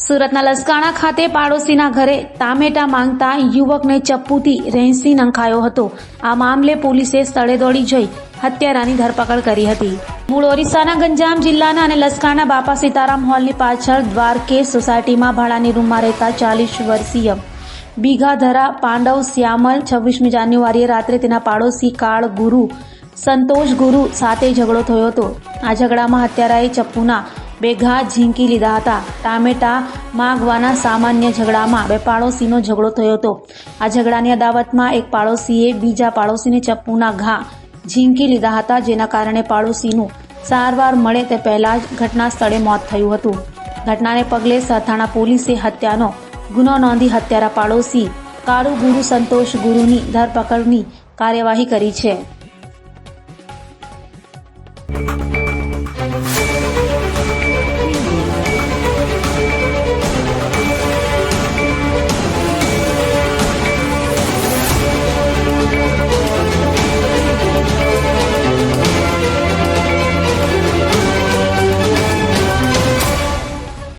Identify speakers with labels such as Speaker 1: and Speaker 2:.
Speaker 1: સુરતના લસકાણા ખાતે પાડોશીના ઘરે ટામેટા માંગતા યુવકને ચપ્પુથી રેંસી નંખાયો હતો। આ મામલે પોલીસે સ્થળે દોડી જઈ હત્યારાની ધરપકડ કરી હતી। મૂળ ઓરિસ્સાના ગંજામ જિલ્લાના અને લસકાણા બાપા સીતારામ હોલની પાછળ દ્વારકેશ સોસાયટીમાં ભાડાની રૂમમાં રહેતા 40 વર્ષીય બીઘાધરા પાંડવ શ્યામલ 26મી જાન્યુઆરીએ રાત્રે તેના પાડોશી કાળ ગુરુ સંતોષ ગુરુ સાથે ઝઘડો થયો હતો। આ ઝઘડામાં હત્યારાએ ચપ્પુના 2 ઘા ઝીંકી લીધા હતા। ટામેટા માંગવાના સામાન્ય ઝઘડામાં 2 પાડોશીનો ઝઘડો થયો હતો। આ ઝઘડાની અદાવતમાં એક પાડોશીએ બીજા પાડોશીને ચપ્પુના ઘા ઝીંકી લીધા હતા, જેના કારણે પાડોશીનું સારવાર મળે તે પહેલા જ ઘટના સ્થળે મોત થયું હતું। ઘટનાને પગલે સરથાણા પોલીસે હત્યાનો ગુનો નોંધી હત્યારા પાડોશી કાળુ ગુરુ સંતોષ ગુરુની ધરપકડની કાર્યવાહી કરી છે।